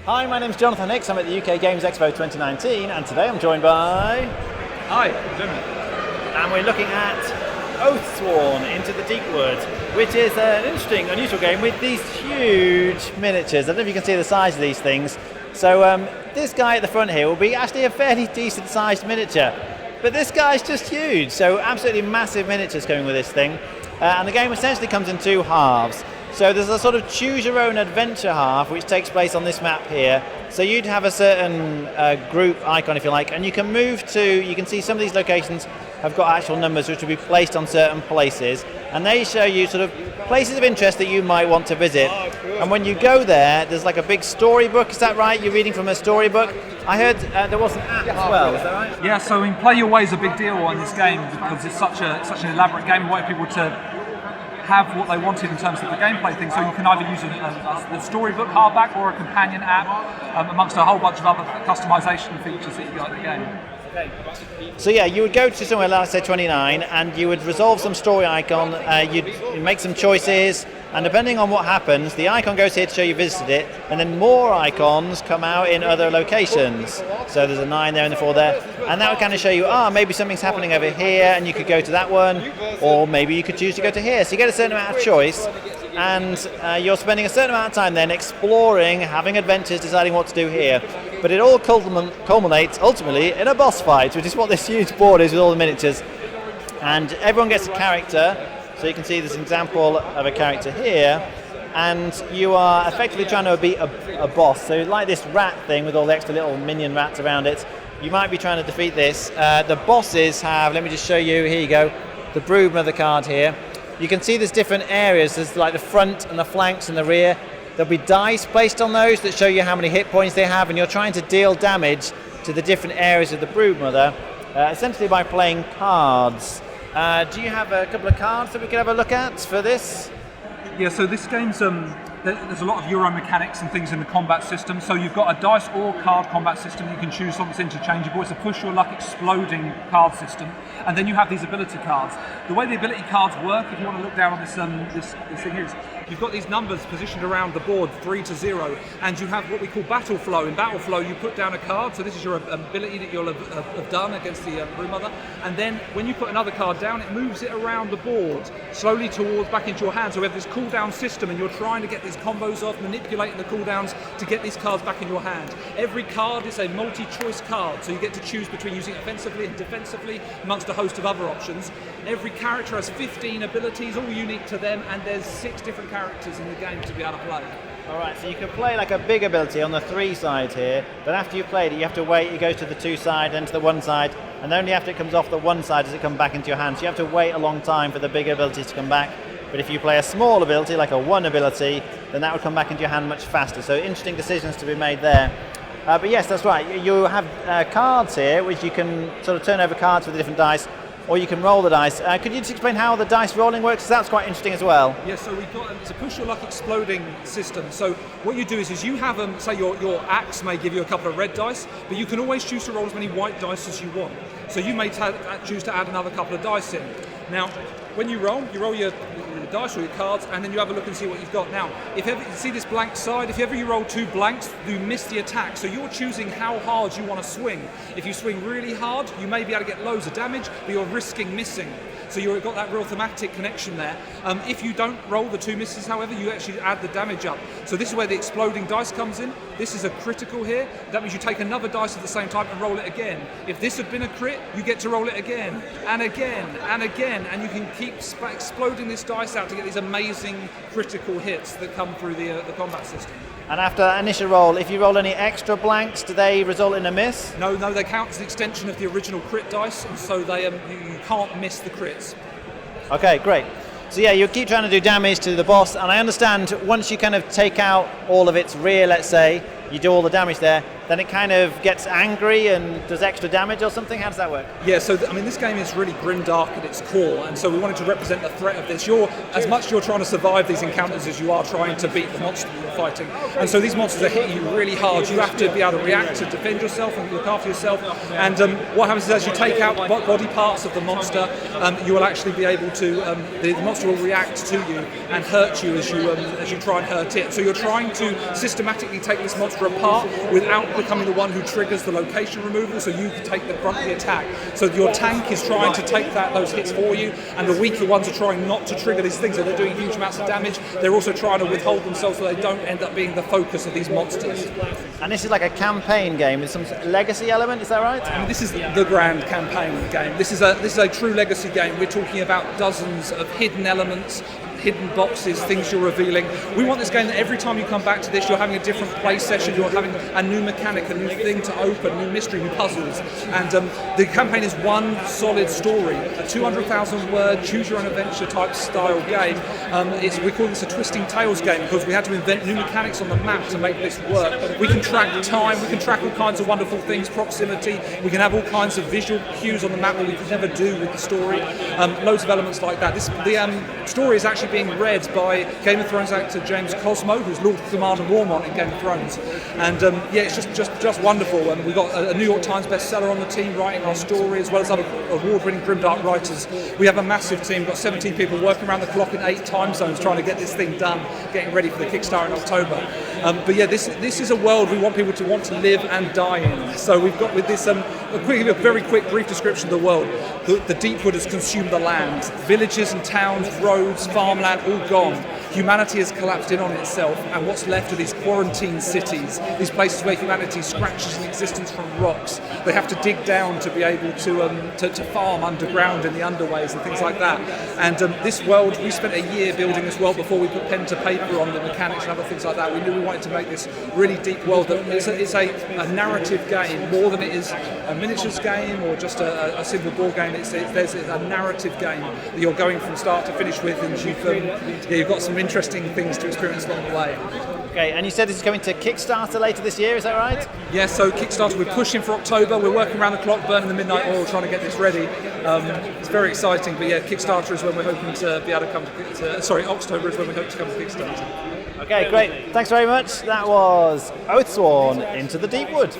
Hi, my name's Jonathan Hicks. I'm at the UK Games Expo 2019, and today I'm joined by... Hi, Jim. And we're looking at Oathsworn, Into the Deep Woods, which is an interesting, unusual game with these huge miniatures. I don't know if you can see the size of these things. So this guy at the front here will be actually a fairly decent sized miniature, but this guy's just huge. So absolutely massive miniatures coming with this thing. And the game essentially comes in two halves. So there's a sort of choose your own adventure half which takes place on this map here. So you'd have a certain group icon, if you like, and you can move to, you can see some of these locations have got actual numbers which will be placed on certain places, and they show you sort of places of interest that you might want to visit. And when you go there, there's like a big storybook, is that right? You're reading from a storybook? I heard there was an app as well, is that right? Yeah, so Play Your Way is a big deal on this game because it's such an elaborate game. We want people to have what they wanted in terms of the gameplay thing, so you can either use the storybook hardback or a companion app, amongst a whole bunch of other customization features that you got in the game. So yeah, you would go to somewhere like, say, 29, and you would resolve some story icon, you'd make some choices, and depending on what happens, the icon goes here to show you visited it, and then more icons come out in other locations. So there's a 9 there and a 4 there, and that would kind of show you, maybe something's happening over here, and you could go to that one, or maybe you could choose to go to here. So you get a certain amount of choice, and you're spending a certain amount of time then exploring, having adventures, deciding what to do here. But it all culminates ultimately in a boss fight, which is what this huge board is with all the miniatures. And everyone gets a character, so you can see this example of a character here, and you are effectively trying to beat a boss. So like this rat thing with all the extra little minion rats around it, you might be trying to defeat this. The bosses have, let me just show you, here you go, the Broodmother card here. You can see there's different areas, there's like the front and the flanks and the rear. There'll be dice placed on those that show you how many hit points they have, and you're trying to deal damage to the different areas of the Broodmother, essentially by playing cards. Do you have a couple of cards that we could have a look at for this? Yeah, so this game's there's a lot of Euro mechanics and things in the combat system. So you've got a dice or card combat system. You can choose something that's interchangeable. It's a push your luck exploding card system, and then you have these ability cards. The way the ability cards work, if you want to look down on this thing here, is you've got these numbers positioned around the board, 3 to 0, and you have what we call battle flow. In battle flow, you put down a card. So this is your ability that you'll have done against the Broodmother, and then when you put another card down, it moves it around the board slowly towards back into your hand. So we have this cooldown system, and you're trying to get these combos off, manipulating the cooldowns to get these cards back in your hand. Every card is a multi-choice card, so you get to choose between using it offensively and defensively amongst a host of other options. Every character has 15 abilities, all unique to them, and there's 6 different characters in the game to be able to play. Alright, so you can play like a big ability on the 3 side here, but after you've played it you have to wait, it goes to the 2 side, then to the 1 side, and only after it comes off the 1 side does it come back into your hand. So you have to wait a long time for the big abilities to come back. But if you play a small ability, like a 1 ability, then that would come back into your hand much faster. So interesting decisions to be made there. But yes, that's right. You have cards here, which you can sort of turn over cards with the different dice, or you can roll the dice. Could you just explain how the dice rolling works? Because that's quite interesting as well. Yeah, so we've got it's a push your luck exploding system. So what you do is you have say your axe may give you a couple of red dice, but you can always choose to roll as many white dice as you want. So you may choose to add another couple of dice in. Now, when you roll your dice or your cards, and then you have a look and see what you've got. Now, if ever you see this blank side, if ever you roll 2 blanks, you miss the attack. So you're choosing how hard you want to swing. If you swing really hard, you may be able to get loads of damage, but you're risking missing. So you've got that real thematic connection there. If you don't roll the 2 misses, however, you actually add the damage up. So this is where the exploding dice comes in. This is a critical here. That means you take another dice of the same type and roll it again. If this had been a crit, you get to roll it again, and again, and again, and you can keep exploding this dice out to get these amazing critical hits that come through the combat system. And after that initial roll, if you roll any extra blanks, do they result in a miss? No, they count as an extension of the original crit dice, and so they you can't miss the crits. Okay, great. So yeah, you keep trying to do damage to the boss, and I understand once you kind of take out all of its rear, let's say, you do all the damage there, then it kind of gets angry and does extra damage or something? How does that work? Yeah, so I mean, this game is really grimdark at its core, and so we wanted to represent the threat of this. As much as you're trying to survive these encounters as you are trying to beat the monster you're fighting. And so these monsters are hitting you really hard. You have to be able to react to defend yourself and look after yourself. And what happens is as you take out body parts of the monster, you will actually be able to, the monster will react to you and hurt you as you try and hurt it. So you're trying to systematically take this monster apart without becoming the one who triggers the location removal, so you can take the brunt of the attack. So your tank is trying to take those hits for you, and the weaker ones are trying not to trigger these things. So they're doing huge amounts of damage. They're also trying to withhold themselves so they don't end up being the focus of these monsters. And this is like a campaign game with some legacy element, is that right? I mean, this is the grand campaign game. This is a true legacy game. We're talking about dozens of hidden elements, hidden boxes, things you're revealing. We want this game that every time you come back to this, you're having a different play session, you're having a new mechanic, a new thing to open, new mystery, new puzzles. And the campaign is one solid story, a 200,000 word, choose your own adventure type style game. We call this a twisting tales game because we had to invent new mechanics on the map to make this work. We can track time, we can track all kinds of wonderful things, proximity, we can have all kinds of visual cues on the map that we could never do with the story. Loads of elements like that. The story is actually being read by Game of Thrones actor James Cosmo, who's Lord Commander Warmont in Game of Thrones. And it's just wonderful. And we've got a New York Times bestseller on the team writing our story, as well as other award-winning grimdark writers. We have a massive team, we've got 17 people working around the clock in 8 time zones trying to get this thing done, getting ready for the Kickstarter in October. But yeah, this is a world we want people to want to live and die in. So we've got with this a very quick, brief description of the world. The Deepwood has consumed the land. Villages and towns, roads, farmland, all gone. Humanity has collapsed in on itself, and what's left are these quarantine cities, these places where humanity scratches an existence from rocks. They have to dig down to be able to farm underground in the underways and things like that. And this world, we spent a year building this world before we put pen to paper on the mechanics and other things like that. We knew we wanted to make this really deep world. That it's a narrative game more than it is a miniatures game or just a simple board game. There's a narrative game that you're going from start to finish with, and you've got some interesting things to experience along the way. Okay, and you said this is coming to Kickstarter later this year, is that right? Yeah, so Kickstarter, we're pushing for October. We're working around the clock, burning the midnight oil, trying to get this ready. It's very exciting, but yeah, Kickstarter is when we're hoping to be able to come October is when we hope to come to Kickstarter. Okay, great. Thanks very much. That was Oathsworn Into the Deepwood.